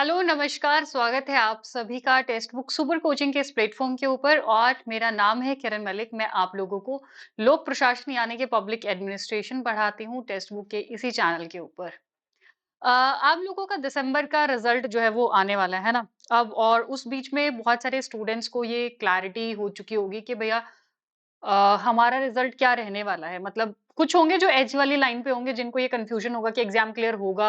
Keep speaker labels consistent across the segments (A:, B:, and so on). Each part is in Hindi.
A: हेलो, नमस्कार, स्वागत है आप सभी का टेक्स्ट बुक सुपर कोचिंग के इस प्लेटफ़ॉर्म के ऊपर और मेरा नाम है किरण मलिक। मैं आप लोगों को लोक प्रशासन यानी कि पब्लिक एडमिनिस्ट्रेशन पढ़ाती हूँ टेक्स्ट बुक के इसी चैनल के ऊपर। आप लोगों का दिसंबर का रिज़ल्ट जो है वो आने वाला है ना? अब और उस बीच में बहुत सारे स्टूडेंट्स को ये क्लैरिटी हो चुकी होगी कि भैया हमारा रिजल्ट क्या रहने वाला है मतलब कुछ होंगे जो एज वाली लाइन पे होंगे जिनको ये कंफ्यूजन होगा कि एग्जाम क्लियर होगा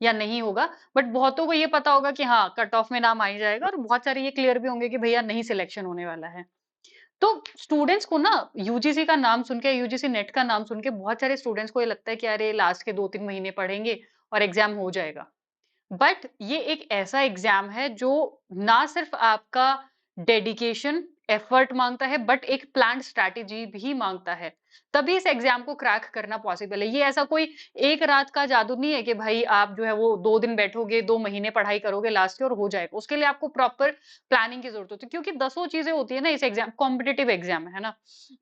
A: या नहीं होगा बट बहुतों को ये पता होगा कि हाँ कट ऑफ में नाम आ ही जाएगा और बहुत सारे ये क्लियर भी होंगे कि भैया नहीं सिलेक्शन होने वाला है। तो स्टूडेंट्स को ना यूजीसी का नाम सुन के यूजीसी नेट का नाम सुन के बहुत सारे स्टूडेंट्स को ये लगता है कि अरे लास्ट के 2-3 महीने पढ़ेंगे और एग्जाम हो जाएगा। बट ये एक ऐसा एग्जाम है जो ना सिर्फ आपका डेडिकेशन एफर्ट मांगता है बट एक प्लान स्ट्रैटेजी भी मांगता है। तभी इस एग्जाम को क्रैक करना पॉसिबल है। ये ऐसा कोई एक रात का जादू नहीं है कि भाई आप जो है वो 2 दिन बैठोगे 2 महीने पढ़ाई करोगे लास्ट के और हो जाएगा। उसके लिए आपको प्रॉपर प्लानिंग की जरूरत होती है क्योंकि दसों चीजें होती है ना इस एग्जाम कॉम्पिटिटिव एग्जाम है ना।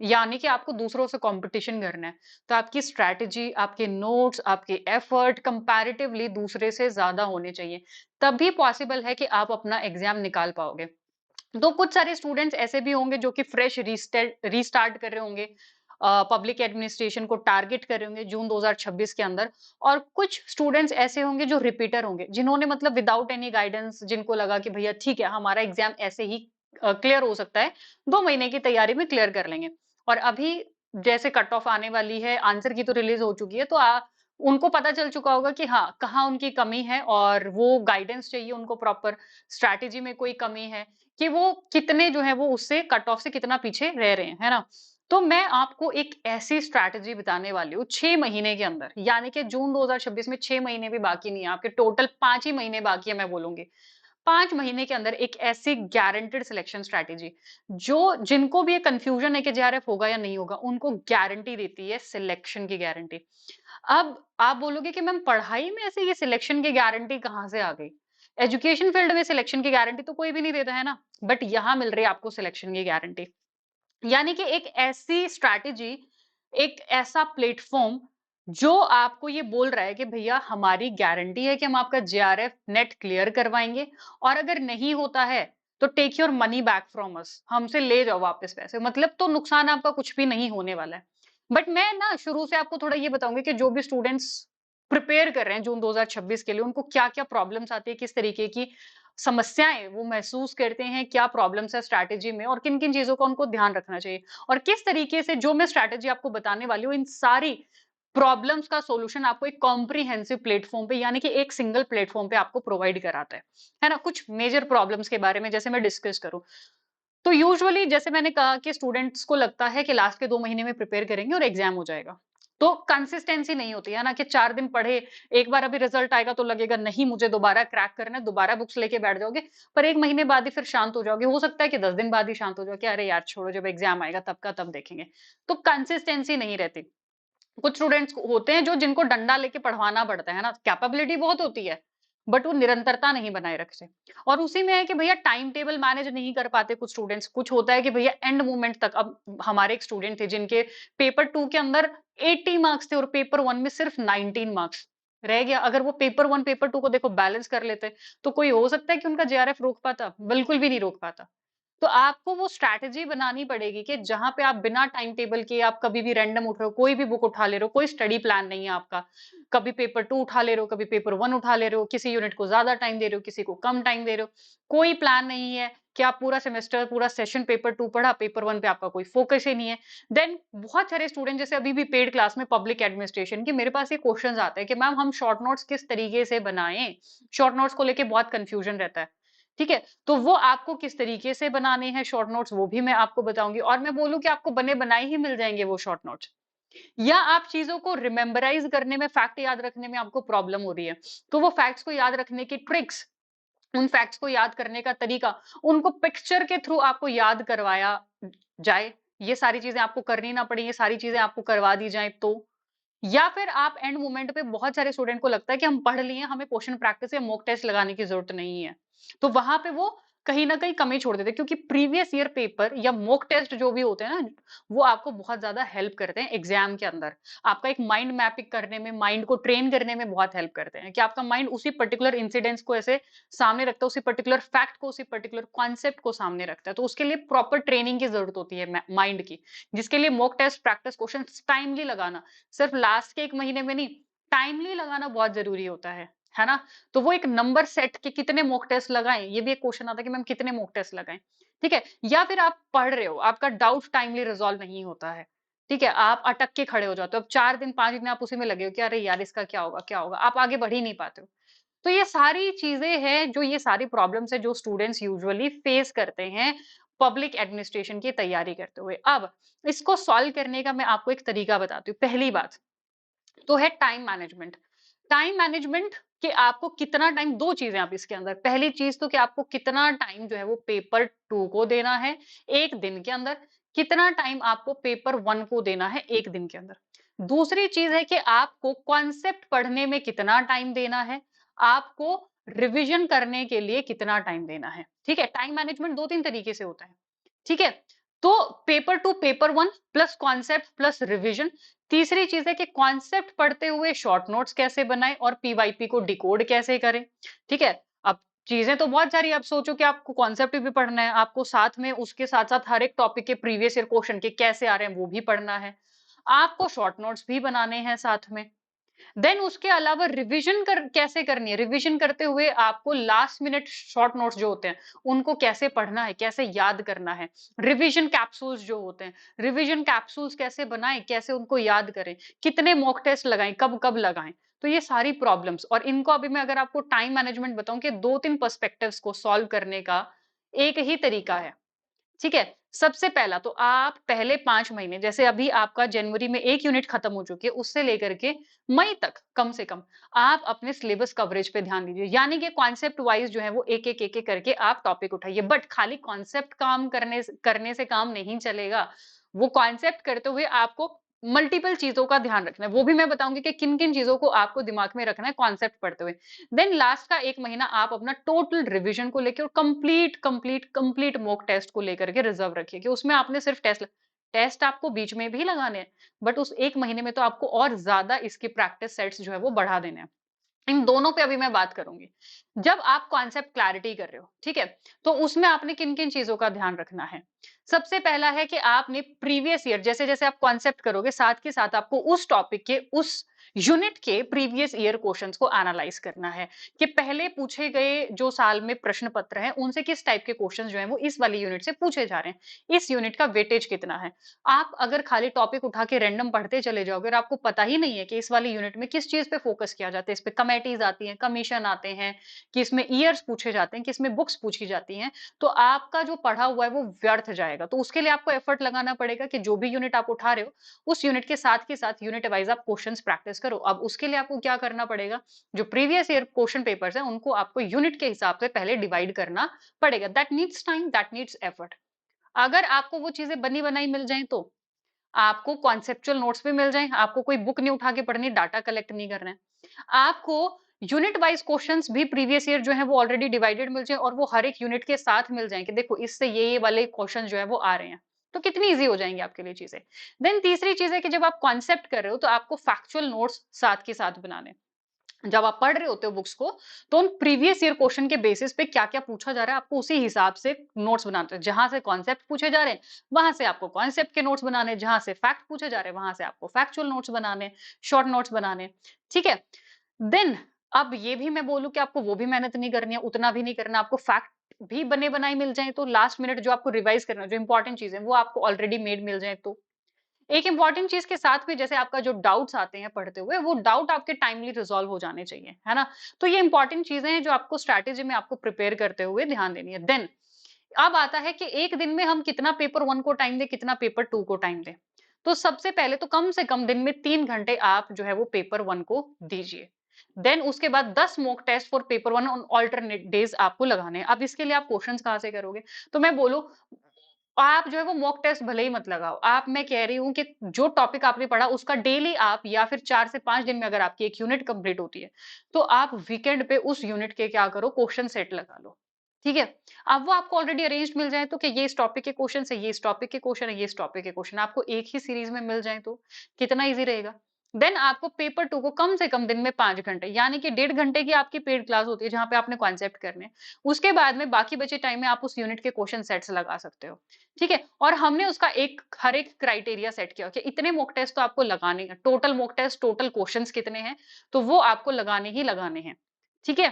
A: यानी कि आपको दूसरों से कॉम्पिटिशन करना है। तो आपकी स्ट्रैटेजी, आपके नोट्स, आपके एफर्ट कंपैरेटिवली दूसरे से ज्यादा होने चाहिए। तभी पॉसिबल है कि आप अपना एग्जाम निकाल पाओगे। तो कुछ सारे स्टूडेंट्स ऐसे भी होंगे जो कि फ्रेश रीस्टार्ट कर रहे होंगे, पब्लिक एडमिनिस्ट्रेशन को टारगेट कर रहे होंगे जून 2026 के अंदर। और कुछ स्टूडेंट्स ऐसे होंगे जो रिपीटर होंगे जिन्होंने मतलब विदाउट एनी गाइडेंस जिनको लगा कि भैया ठीक है हमारा एग्जाम ऐसे ही क्लियर हो सकता है, 2 महीने की तैयारी में क्लियर कर लेंगे। और अभी जैसे कट ऑफ आने वाली है, आंसर की तो रिलीज हो चुकी है, तो उनको पता चल चुका होगा कि हाँ कहाँ उनकी कमी है और वो गाइडेंस चाहिए उनको प्रॉपर। स्ट्रैटेजी में कोई कमी है कि वो कितने जो है वो उससे कट ऑफ से कितना पीछे रह रहे हैं, है ना? तो मैं आपको एक ऐसी स्ट्रैटेजी बताने वाली हूँ 6 महीने के अंदर, यानी कि जून 2026 में 6 महीने भी बाकी नहीं है, आपके टोटल 5 ही महीने बाकी है मैं बोलूँगी। 5 महीने के अंदर एक ऐसी गारंटीड सिलेक्शन स्ट्रैटेजी जो जिनको भी ये कन्फ्यूजन है कि जेआरएफ होगा या नहीं होगा, उनको गारंटी देती है सिलेक्शन की गारंटी। अब आप बोलोगे कि मैम पढ़ाई में ऐसे ये सिलेक्शन की गारंटी कहाँ से आ गई? एजुकेशन फील्ड में सिलेक्शन की गारंटी तो कोई भी नहीं देता है ना, बट यहाँ मिल रही है आपको सिलेक्शन की गारंटी। यानी कि एक ऐसी स्ट्रैटेजी, एक ऐसा प्लेटफॉर्म जो आपको ये बोल रहा है कि भैया हमारी गारंटी है कि हम आपका जेआरएफ नेट क्लियर करवाएंगे और अगर नहीं होता है तो take your money back from us, हमसे ले जाओ वापस पैसे, मतलब तो नुकसान आपका कुछ भी नहीं होने वाला है। बट मैं ना शुरू से आपको थोड़ा ये बताऊंगी कि जो भी स्टूडेंट्स प्रिपेयर कर रहे हैं जून 2026 के लिए उनको क्या क्या प्रॉब्लम्स आती है, किस तरीके की समस्याएं वो महसूस करते हैं, क्या प्रॉब्लम्स है स्ट्रैटेजी में और किन किन चीजों का उनको ध्यान रखना चाहिए और किस तरीके से जो मैं स्ट्रैटेजी आपको बताने वाली हूँ इन सारी प्रॉब्लम्स का सॉल्यूशन आपको एक कॉम्प्रिहेंसिव प्लेटफॉर्म पे यानी कि एक सिंगल प्लेटफॉर्म पे आपको प्रोवाइड कराता है ना? कुछ मेजर प्रॉब्लम्स के बारे में जैसे मैं डिस्कस करूं तो यूजुअली जैसे मैंने कहा कि स्टूडेंट्स को लगता है कि लास्ट के 2 महीने में प्रिपेयर करेंगे और एग्जाम हो जाएगा। तो कंसिस्टेंसी नहीं होती है ना कि 4 दिन पढ़े, एक बार अभी रिजल्ट आएगा तो लगेगा नहीं मुझे दोबारा क्रैक करना है, दोबारा बुक्स लेके बैठ जाओगे, पर 1 महीने बाद ही फिर शांत हो जाओगे। हो सकता है कि 10 दिन बाद ही शांत हो जाओ कि अरे यार छोड़ो जब एग्जाम आएगा तब का तब देखेंगे। तो कंसिस्टेंसी नहीं रहती। कुछ स्टूडेंट्स होते हैं जो जिनको डंडा लेके पढ़वाना पड़ता है ना, कैपेबिलिटी बहुत होती है, बट वो निरंतरता नहीं बनाए रखते। और उसी में है कि भैया टाइम टेबल मैनेज नहीं कर पाते कुछ स्टूडेंट्स। कुछ होता है कि भैया एंड मोमेंट तक, अब हमारे एक स्टूडेंट थे जिनके पेपर 2 के अंदर 80 मार्क्स थे और पेपर 1 में सिर्फ 19 मार्क्स रह गया। अगर वो पेपर 1 पेपर 2 को देखो बैलेंस कर लेते तो कोई हो सकता है कि उनका जेआरएफ रोक पाता? बिल्कुल भी नहीं रोक पाता। तो आपको वो स्ट्रैटेजी बनानी पड़ेगी कि जहां पे आप बिना टाइम टेबल के आप कभी भी रैंडम उठ रहे हो, कोई भी बुक उठा ले रहे हो, कोई स्टडी प्लान नहीं है आपका। कभी पेपर 2 उठा ले रहे हो, कभी पेपर 1 उठा ले रहे हो, किसी यूनिट को ज्यादा टाइम दे रहे हो, किसी को कम टाइम दे रहे हो। कोई प्लान नहीं है कि आप पूरा सेमेस्टर पूरा सेशन पेपर 2 पढ़ा, पेपर 1 पे आपका कोई फोकस ही नहीं है। देन बहुत सारे स्टूडेंट जैसे अभी भी पेड क्लास में पब्लिक एडमिनिस्ट्रेशन की मेरे पास ये क्वेश्चन आते हैं कि मैम हम शॉर्ट नोट्स किस तरीके से बनाएं। शॉर्ट नोट्स को लेके बहुत कंफ्यूजन रहता है। ठीक है, तो वो आपको किस तरीके से बनाने हैं शॉर्ट नोट्स वो भी मैं आपको बताऊंगी और मैं बोलूं कि आपको बने बनाए ही मिल जाएंगे वो शॉर्ट नोट्स। या आप चीजों को रिमेम्बराइज करने में, फैक्ट याद रखने में आपको प्रॉब्लम हो रही है, तो वो फैक्ट्स को याद रखने की ट्रिक्स, उन फैक्ट्स को याद करने का तरीका, उनको पिक्चर के थ्रू आपको याद करवाया जाए। ये सारी चीजें आपको करनी ना पड़े, ये सारी चीजें आपको करवा दी जाए तो। या फिर आप एंड मोमेंट पे बहुत सारे स्टूडेंट को लगता है कि हम पढ़ लिए, हमें क्वेश्चन प्रैक्टिस या मॉक टेस्ट लगाने की जरूरत नहीं है, तो वहां पे वो कहीं न कहीं कमी छोड़ देते हैं क्योंकि प्रीवियस ईयर पेपर या मॉक टेस्ट जो भी होते हैं ना, वो आपको बहुत ज़्यादा हेल्प करते हैं एग्ज़ाम के अंदर। आपका एक माइंड मैपिंग करने में, माइंड को ट्रेन करने में बहुत हेल्प करते हैं कि आपका माइंड उसी पर्टिकुलर इंसिडेंट्स को ऐसे सामने रखता है, उसी पर्टिकुलर फैक्ट को, उसी पर्टिकुलर कॉन्सेप्ट को सामने रखता है। तो उसके लिए प्रॉपर ट्रेनिंग की ज़रूरत होती है माइंड की, जिसके लिए mock test, practice questions timely लगाना, सिर्फ लास्ट के 1 महीने में नहीं, टाइमली लगाना बहुत ज़रूरी होता है ना? तो वो एक नंबर सेट के कितने मॉक टेस्ट लगाएँ, ये भी एक क्वेश्चन आता है कि मैम कितने मॉक टेस्ट लगाएँ, ठीक है? या फिर आप पढ़ रहे हो, आपका डाउट टाइमली रिज़ॉल्व नहीं होता है, ठीक है? आप अटक के खड़े हो जाते हो, अब 4 दिन, 5 दिन आप उसी में लगे हो कि अरे यार इसका क्या होगा, क्या होगा? आप आगे बढ़ ही नहीं पाते हो। तो ये सारी चीज़ें हैं, जो ये सारी प्रॉब्लम्स हैं, जो स्टूडेंट्स यूजुअली फेस करते हैं, पब्लिक एडमिनिस्ट्रेशन की तैयारी करते हुए। अब इसको सॉल्व करने का मैं आपको एक तरीका बताती हूँ। पहली बात तो है टाइम मैनेजमेंट। टाइम मैनेजमेंट कि आपको कितना टाइम 2 चीज़ें आप इसके अंदर। पहली चीज़ तो कि आपको कितना टाइम जो है वो पेपर 2 को देना है 1 दिन के अंदर, कितना टाइम आपको पेपर 1 को देना है 1 दिन के अंदर। दूसरी चीज़ है कि आपको कॉन्सेप्ट पढ़ने में कितना टाइम देना है, आपको रिविज़न करने के लिए कितना टाइम देना है। ठीक है? टाइम मैनेजमेंट 2-3 तरीके से होता है। ठीक है? तो paper 2 paper 1 plus concept plus revision. तीसरी चीज़ है कि कॉन्सेप्ट पढ़ते हुए शॉर्ट नोट्स कैसे बनाएँ और पीवाईपी को डिकोड कैसे करें, ठीक है? अब चीज़ें तो बहुत सारी आप सोचो कि आपको कॉन्सेप्ट भी पढ़ना है, आपको साथ में उसके साथ-साथ हर एक टॉपिक के प्रीवियस ईयर क्वेश्चन के कैसे आ रहे हैं वो भी पढ़ना है। आपको शॉर्ट नोट्स भी बनाने हैं साथ में। देन उसके अलावा रिवीजन कर कैसे करनी है? रिवीजन करते हुए आपको लास्ट मिनट शॉर्ट नोट्स जो होते हैं, उनको कैसे पढ़ना है, कैसे याद करना है? रिवीजन कैप्सूल्स जो होते हैं, रिवीजन कैप्सूल्स कैसे बनाएँ, कैसे उनको याद करें? कितने मॉक टेस्ट लगाएँ, कब-कब लगाएँ? तो ये सारी प्रॉब्लम्स और इनको अभी मैं अगर आपको टाइम मैनेजमेंट बताऊँ कि 2-3 पर्सपेक्टिव्स को सॉल्व करने का एक ही तरीका है। ठीक है? सबसे पहला तो आप पहले 5 महीने जैसे अभी आपका जनवरी में 1 यूनिट खत्म हो चुकी है, उससे लेकर के मई तक कम से कम आप अपने सिलेबस कवरेज पे ध्यान दीजिए। यानी कि कॉन्सेप्ट वाइज़ जो है वो एक-एक, एक-एक करके आप टॉपिक उठाइए। बट खाली कॉन्सेप्ट काम करने से काम नहीं चलेगा। वो कॉन्सेप्ट करते हुए आपको मल्टीपल चीज़ों का ध्यान रखना है। वो भी मैं बताऊँगी कि किन-किन चीज़ों को आपको दिमाग में रखना है कॉन्सेप्ट पढ़ते हुए। देन लास्ट का 1 महीना आप अपना टोटल रिवीजन को लेके और कंप्लीट मॉक टेस्ट को लेकर के रिजर्व रखिए कि उसमें आपने सिर्फ टेस्ट आपको बीच में भी लगाने हैं, बट उस 1 महीने में तो आपको और ज़्यादा इसके प्रैक्टिस सेट्स जो है वो बढ़ा देने हैं। इन दोनों पे अभी मैं बात करूँगी। जब आप कॉन्सेप्ट क्लैरिटी कर रहे हो, ठीक है? तो उसमें आपने किन-किन चीज़ों का ध्यान रखना है? सबसे पहला है कि आपने प्रीवियस ईयर जैसे-जैसे आप कॉन्सेप्ट करोगे, साथ के साथ आपको उस टॉपिक के, उस यूनिट के प्रीवियस ईयर क्वेश्चन्स को एनालाइज़ करना है कि पहले पूछे गए जो साल में प्रश्न पत्र हैं, उनसे किस टाइप के क्वेश्चन्स जो हैं वो इस वाली यूनिट से पूछे जा रहे हैं। इस यूनिट का वेटेज कितना है? आप अगर खाली टॉपिक उठा के रैंडम पढ़ते चले जाओगे और आपको पता ही नहीं है कि इस वाली यूनिट में किस चीज़ पे फोकस किया जाता है, इस पे कमेटीज़ आती हैं, कमीशन आते हैं, कि इसमें ईयर्स पूछे जाते हैं, कि इसमें बुक्स पूछी जाती हैं, तो आपका जो पढ़ा हुआ है वो व्यर्थ जाएगा। तो उसके लिए आपको एफर्ट लगाना पड़ेगा कि जो भी यूनिट आप उठा रहे हो, उस यूनिट के साथ यूनिट वाइज़ आप क्वेश्चन्स प्रैक्टिस करो। अब उसके लिए आपको क्या करना पड़ेगा, जो प्रीवियस ईयर क्वेश्चन पेपर्स हैं, उनको आपको यूनिट के हिसाब से पहले डिवाइड करना पड़ेगा। That needs time, that needs effort. अगर आपको वो चीज़ें बनी-बनाई मिल जाएँ तो आपको कॉन्सेप्चुअल नोट्स भी मिल जाएँ, आपको कोई बुक नहीं उठा के पढ़नी, डाटा कलेक्ट नहीं करना है। आपको यूनिट वाइज़ क्वेश्चन्स भी प्रीवियस ईयर जो है वो ऑलरेडी डिवाइडेड मिल जाएँ और वो हर एक यूनिट के साथ मिल जाएँ कि देखो इससे ये वाले क्वेश्चन जो है वो आ रहे हैं। तो कितनी ईज़ी हो जाएँगी आपके लिए चीज़ें। देन तीसरी चीज़ है कि जब आप कॉन्सेप्ट कर रहे हो तो आपको फैक्चुअल नोट्स साथ के साथ बनाने हैं। जब आप पढ़ रहे होते हो बुक्स को, तो उन प्रीवियस ईयर क्वेश्चन के बेसिस पे क्या-क्या पूछा जा रहा है, आपको उसी हिसाब से नोट्स बनाते हैं। जहाँ से कॉन्सेप्ट पूछे जा रहे हैं, वहाँ से आपको कॉन्सेप्ट के नोट्स बनाने हैं, जहाँ से फैक्ट पूछे जा रहे हैं, वहाँ से आपको फैक्चुअल नोट्स बनाने हैं, शॉर्ट नोट्स बनाने हैं, ठीक है? देन अब ये भी मैं बोलूँ कि आपको वो भी मेहनत नहीं करनी है, उतना भी नहीं करना, आपको फैक्ट भी बने-बनाए मिल जाएँ, तो लास्ट मिनट जो आपको रिवाइज़ करना है, जो इम्पोर्टेंट चीज़ें हैं, वो आपको ऑलरेडी मेड मिल जाएँ तो। एक इम्पोर्टेंट चीज़ के साथ में जैसे आपका जो डाउट्स आते हैं पढ़ते हुए, वो डाउट आपके टाइमली रिज़ॉल्व हो जाने चाहिए, है ना? तो ये इम्पोर्टेंट चीज़ें हैं जो आपको स्ट्रैटेजी में आपको प्रिपेयर करते हुए ध्यान देनी है। देन अब आता है कि 1 दिन में हम कितना पेपर 1 को टाइम दें, कितना पेपर 2 को टाइम दें। तो सबसे पहले तो कम से कम दिन में 3 घंटे आप जो है वो पेपर 1 को दीजिए। देन उसके बाद 10 mock test for paper 1 on alternate days आपको लगाने हैं। अब इसके लिए आप क्वेश्चन्स कहाँ से करोगे? तो मैं बोलूँ आप जो है वो मॉक टेस्ट भले ही मत लगाओ। आप मैं कह रही हूँ कि जो टॉपिक आपने पढ़ा उसका डेली आप या फिर 4 से 5 दिन में अगर आपकी 1 यूनिट कंप्लीट होती है, तो आप वीकेंड पे उस यूनिट के क्या करो क्वेश्चन सेट लगा लो। ठीक है? अब वो आपको ऑलरेडी अरेंज्ड मिल जाए तो कि ये इस टॉपिक के क्वेश्चन है, ये इस टॉपिक के क्वेश्चन है, ये इस टॉपिक के क्वेश्चन है, आपको एक ही सीरीज में मिल जाए तो कितना ईज़ी रहेगा। देन आपको पेपर 2 को कम से कम दिन में 5 घंटे यानी कि 1.5 घंटे की आपकी पेड क्लास होती है जहाँ पे आपने कॉन्सेप्ट करने हैं। उसके बाद में बाकी बचे टाइम में आप उस यूनिट के क्वेश्चन सेट्स लगा सकते हो। ठीक है? और हमने उसका हर एक क्राइटेरिया सेट किया कि इतने मॉक टेस्ट तो आपको लगाने हैं। Total mock test, total questions कितने हैं, तो वो आपको लगाने ही लगाने हैं। ठीक है?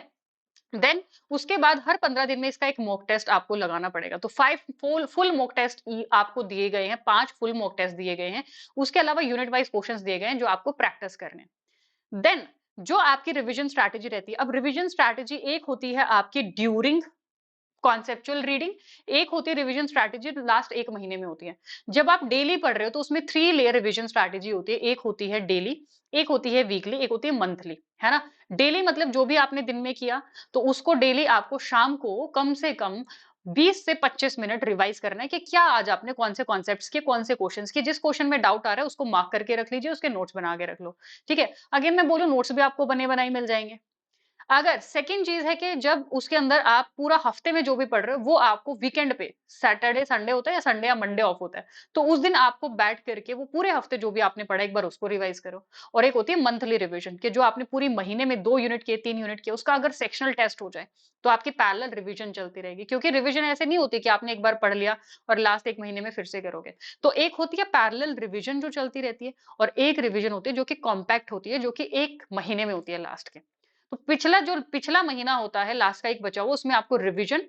A: देन उसके बाद हर 15 दिन में इसका एक मॉक टेस्ट आपको लगाना पड़ेगा। तो 5 फुल मॉक टेस्ट आपको दिए गए हैं, 5 फुल मॉक टेस्ट दिए गए हैं। उसके अलावा यूनिट वाइज क्वेश्चंस दिए गए हैं जो आपको प्रैक्टिस करने हैं। देन जो आपकी रिवीजन स्ट्रैटेजी रहती है, अब रिवीजन स्ट्रैटेजी एक होती है आपकी ड्यूरिंग कॉन्सेप्चुअल रीडिंग, एक होती है रिवीजन स्ट्रैटेजी लास्ट 1 महीने में होती है। जब आप डेली पढ़ रहे हो तो उसमें 3 लेयर रिवीजन स्ट्रैटेजी होती है। एक होती है डेली, एक होती है वीकली, एक होती है मंथली, है ना? डेली मतलब जो भी आपने दिन में किया, तो उसको डेली आपको शाम को कम से कम 20 से 25 मिनट रिवाइज करना है कि क्या आज आपने कौन से कॉन्सेप्ट्स के, कौन से क्वेश्चंस के, जिस क्वेश्चन में डाउट आ रहा है उसको मार्क करके रख लीजिए, उसके नोट्स बना के रख लो। ठीक है? अगेन मैं बोलूँ नोट्स भी आपको बने बनाए मिल जाएंगे। अगर सेकंड चीज है कि जब उसके अंदर आप पूरा हफ्ते में जो भी पढ़ रहे हो वो आपको वीकेंड पे सैटरडे संडे होता है या संडे या मंडे ऑफ होता है, तो उस दिन आपको बैठ करके वो पूरे हफ्ते जो भी आपने पढ़ा एक बार उसको रिवाइज करो। और एक होती है मंथली रिवीजन कि जो आपने पूरी महीने में 2 यूनिट किए, 3 यूनिट किए, उसका अगर सेक्शनल टेस्ट हो जाए तो आपकी पैरेलल रिवीजन चलती रहेगी, क्योंकि रिवीजन ऐसे नहीं होती कि आपने एक बार पढ़ लिया और लास्ट 1 महीने में फिर से करोगे। तो एक होती है पैरेलल रिवीजन जो चलती रहती है, और एक रिवीजन होती है जो कि कॉम्पैक्ट होती है, जो कि 1 महीने में होती है लास्ट के। तो पिछला महीना होता है लास्ट का एक बचा हुआ, उसमें आपको revision,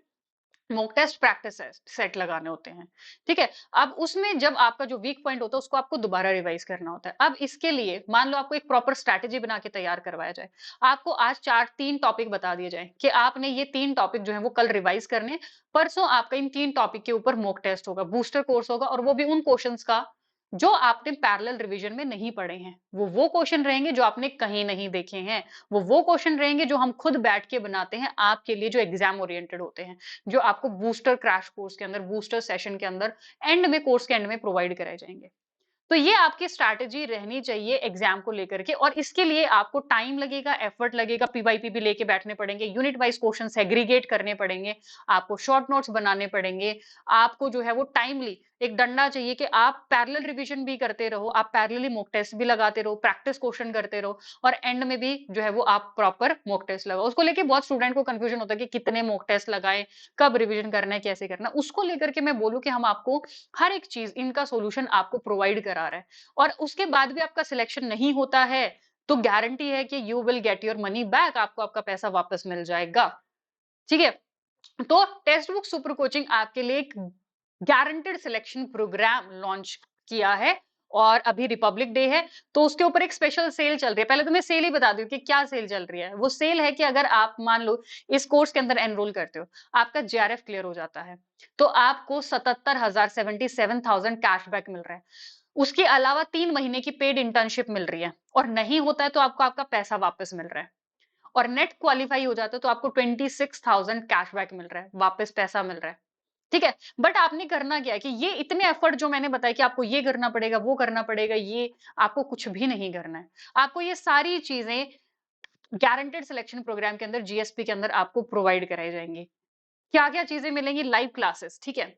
A: mock test, practice set लगाने होते हैं। ठीक है? अब उसमें जब आपका जो वीक पॉइंट होता है उसको आपको दोबारा रिवाइज करना होता है। अब इसके लिए मान लो आपको एक प्रॉपर स्ट्रैटेजी बना के तैयार करवाया जाए। आपको आज 4 3 टॉपिक बता दिए जाए कि आपने ये 3 टॉपिक जो है वो कल रिवाइज करने हैं। परसों आपका इन 3 टॉपिक के ऊपर मॉक टेस्ट होगा, बूस्टर कोर्स होगा, और वो भी उन क्वेश्चंस का जो आपने पैरेलल रिवीजन में नहीं पढ़े हैं। वो क्वेश्चन रहेंगे जो आपने कहीं नहीं देखे हैं। वो क्वेश्चन रहेंगे जो हम खुद बैठ के बनाते हैं आपके लिए, जो एग्जाम ओरिएंटेड होते हैं, जो आपको बूस्टर क्रैश कोर्स के अंदर, बूस्टर सेशन के अंदर, एंड में, कोर्स के एंड में प्रोवाइड कराए जाएंगे। तो ये आपकी स्ट्रैटेजी रहनी चाहिए एग्जाम को लेकर के, और इसके लिए आपको टाइम लगेगा, एफर्ट लगेगा, पीवाईपी भी लेके बैठने पड़ेंगे, यूनिट वाइज क्वेश्चन सेग्रीगेट करने पड़ेंगे, आपको शॉर्ट नोट्स बनाने पड़ेंगे, आपको जो है वो टाइमली एक डंडा चाहिए कि आप पैरेलल रिवीजन भी करते रहो, आप पैरेलली मॉक टेस्ट भी लगाते रहो, प्रैक्टिस क्वेश्चन करते रहो, और एंड में भी जो है वो आप प्रॉपर मॉक टेस्ट लगाओ। उसको लेके बहुत स्टूडेंट को कंफ्यूजन होता है कि कितने मॉक टेस्ट लगाएं, कब रिवीजन करना है, कैसे करना है। उसको लेकर के मैं बोलूं कि हम आपको हर एक चीज, इनका सॉल्यूशन आपको प्रोवाइड करा रहा है, और उसके बाद भी आपका सिलेक्शन नहीं होता है तो गारंटी है कि you will get your money back, आपको आपका पैसा वापस मिल जाएगा। ठीक है? तो टेक्स्ट बुक सुपर कोचिंग आपके लिए एक गारंटेड सिलेक्शन प्रोग्राम लॉन्च किया है, और अभी रिपब्लिक डे है तो उसके ऊपर एक स्पेशल सेल चल रही है। पहले तो मैं सेल ही बता दूं कि क्या सेल चल रही है। वो सेल है कि अगर आप मान लो इस कोर्स के अंदर एनरोल करते हो, आपका जेआरएफ क्लियर हो जाता है, तो आपको 77,000 77,000 कैशबैक मिल रहा है। उसके अलावा 3 महीने की पेड इंटर्नशिप मिल रही है, और नहीं होता है तो आपको आपका पैसा वापस मिल रहा है। और नेट क्वालिफाई हो जाता है तो आपको 26,000 कैशबैक मिल रहा है, वापस पैसा मिल रहा है। ठीक है? बट आपने करना क्या है कि ये इतने एफर्ट जो मैंने बताया कि आपको ये करना पड़ेगा, वो करना पड़ेगा, ये आपको कुछ भी नहीं करना है। आपको ये सारी चीजें गारंटेड सिलेक्शन प्रोग्राम के अंदर, जीएसपी के अंदर आपको प्रोवाइड कराई जाएंगी। क्या-क्या चीजें मिलेंगी? लाइव क्लासेस, ठीक है?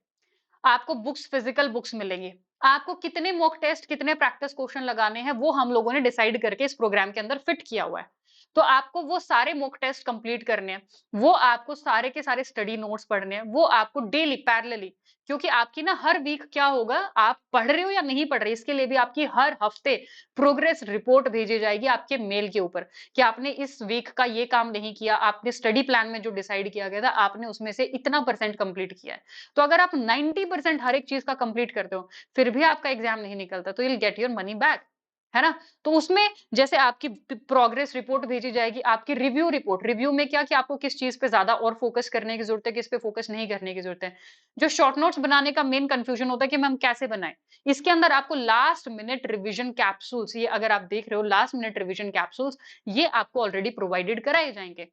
A: आपको बुक्स, फिजिकल बुक्स मिलेंगी। आपको कितने मॉक टेस्ट, कितने प्रैक्टिस क्वेश्चन लगाने हैं, वो हम लोगों ने डिसाइड करके इस प्रोग्राम के अंदर फिट किया हुआ है। तो आपको वो सारे मॉक टेस्ट कंप्लीट करने हैं, वो आपको सारे के सारे स्टडी नोट्स पढ़ने हैं, वो आपको डेली पैरेलली, क्योंकि आपकी ना हर वीक क्या होगा, आप पढ़ रहे हो या नहीं पढ़ रहे, इसके लिए भी आपकी हर हफ्ते प्रोग्रेस रिपोर्ट भेजी जाएगी आपके मेल के ऊपर कि आपने इस वीक का ये काम नहीं किया, आपने स्टडी प्लान में जो डिसाइड किया गया था, आपने उसमें से इतना परसेंट कंप्लीट किया है। तो अगर आप 90% हर एक चीज का कंप्लीट करते हो, फिर भी आपका एग्जाम नहीं निकलता, तो you will get your money back, है ना? तो उसमें जैसे आपकी प्रोग्रेस रिपोर्ट भेजी जाएगी, आपकी रिव्यू रिपोर्ट, रिव्यू में क्या कि आपको किस चीज पे ज्यादा और फोकस करने की जरूरत है, किस पे फोकस नहीं करने की जरूरत है। जो शॉर्ट नोट्स बनाने का मेन कंफ्यूजन होता है कि हम कैसे बनाएं, इसके अंदर आपको लास्ट मिनट रिवीजन कैप्सूल्स, ये अगर आप देख रहे हो लास्ट मिनट रिवीजन कैप्सूल्स, ये आपको ऑलरेडी प्रोवाइडेड कराए जाएंगे।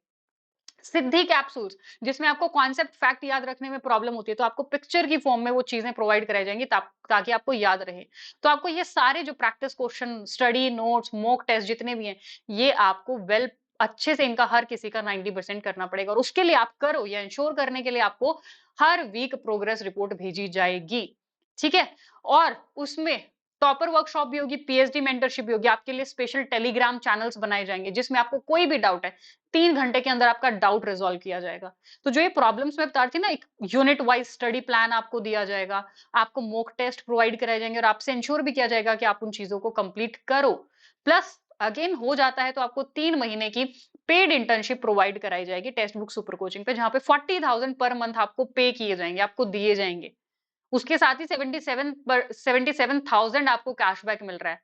A: सिद्धि कैप्सूल्स, जिसमें आपको कॉन्सेप्ट फैक्ट याद रखने में प्रॉब्लम होती है, तो आपको पिक्चर की फॉर्म में वो चीजें प्रोवाइड कराई जाएंगी ताकि आपको याद रहे। तो आपको ये सारे जो practice question, study notes, mock test जितने भी हैं, ये आपको वेल अच्छे से इनका हर किसी का 90% करना पड़ेगा और उसके लिए आप करो, या इंश्योर करने के लिए आपको हर वीक प्रोग्रेस रिपोर्ट भेजी जाएगी, ठीक है? और उसमें टॉपर वर्कशॉप भी होगी, पीएचडी मेंटरशिप भी होगी, आपके लिए स्पेशल टेलीग्राम चैनल्स बनाए जाएंगे जिसमें आपको कोई भी डाउट है 3 घंटे के अंदर आपका डाउट रिजॉल्व किया जाएगा। तो जो ये प्रॉब्लम्स मैं बता रही थी ना, एक यूनिट वाइज स्टडी प्लान आपको दिया जाएगा, आपको मॉक टेस्ट प्रोवाइड कराए जाएंगे और आपसे इंश्योर भी किया जाएगा कि आप उन चीजों को कंप्लीट करो। प्लस अगेन हो जाता है तो आपको 3 महीने की पेड इंटर्नशिप प्रोवाइड कराई जाएगी टेक्स्ट बुक सुपर कोचिंग पे, जहां पे 40,000 पर मंथ आपको पे किए जाएंगे, आपको दिए जाएंगे। उसके साथ ही 77,000 आपको कैशबैक मिल रहा है।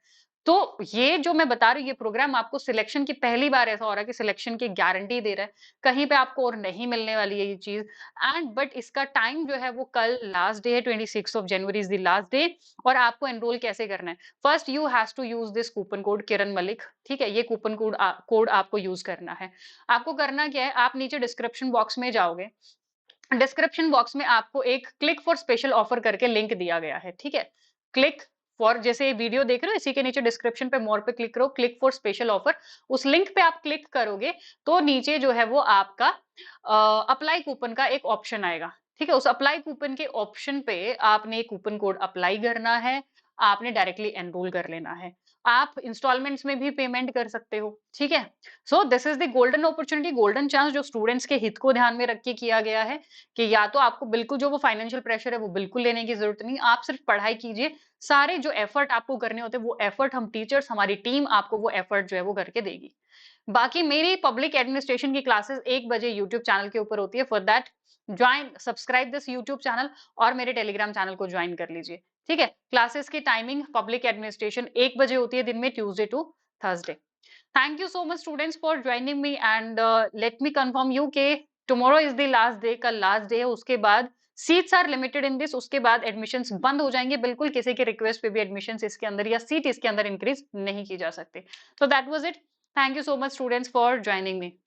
A: तो ये जो मैं बता रही हूँ, ये प्रोग्राम आपको सिलेक्शन की पहली बार ऐसा हो रहा है कि सिलेक्शन की गारंटी दे रहा है। कहीं पे आपको और नहीं मिलने वाली है ये चीज। एंड बट इसका टाइम जो है वो कल लास्ट डे है, 26 of January is the last day. और आपको एनरोल कैसे करना है? First you has to use this coupon code Kiran Malik, ठीक है? ये कूपन कोड आपको यूज करना है। आपको करना क्या है, आप नीचे डिस्क्रिप्शन बॉक्स में जाओगे, डिस्क्रिप्शन बॉक्स में आपको एक क्लिक फॉर स्पेशल ऑफर करके लिंक दिया गया है, ठीक है? क्लिक फॉर, जैसे वीडियो देख रहे हो इसी के नीचे डिस्क्रिप्शन पे मोर पे क्लिक करो, क्लिक फॉर स्पेशल ऑफर, उस लिंक पे आप क्लिक करोगे तो नीचे जो है वो आपका अप्लाई कूपन का एक ऑप्शन आएगा, ठीक है? उस अप्लाई कूपन के ऑप्शन पे आपने कूपन कोड अप्लाई करना है, आपने डायरेक्टली एनरोल कर लेना है। आप इंस्टॉलमेंट्स में भी पेमेंट कर सकते हो, ठीक है? So this is the golden opportunity, golden chance जो स्टूडेंट्स के हित को ध्यान में रख के किया गया है कि या तो आपको बिल्कुल जो वो फाइनेंशियल प्रेशर है वो बिल्कुल लेने की जरूरत नहीं, आप सिर्फ पढ़ाई कीजिए। सारे जो एफर्ट आपको करने होते हैं वो एफर्ट हम टीचर्स, हमारी टीम आपको वो एफर्ट जो है वो करके देगी। बाकी मेरी पब्लिक एडमिनिस्ट्रेशन की क्लासेस 1 बजे यूट्यूब चैनल के ऊपर होती है। For that join, subscribe this YouTube channel और मेरे टेलीग्राम चैनल को ज्वाइन कर लीजिए, ठीक है? क्लासेस की टाइमिंग पब्लिक एडमिनिस्ट्रेशन 1 बजे होती है दिन में, Tuesday to Thursday. Thank you so much students for joining me and let me confirm you कि tomorrow is the last day, कल last day है, उसके बाद seats are limited in this, उसके बाद एडमिशंस बंद हो जाएंगे बिल्कुल, किसी के रिक्वेस्ट पे भी एडमिशंस इसके अंदर या सीट इसके अंदर इंक्रीज नहीं की जा सकती। So that was it. Thank you so much students for joining me.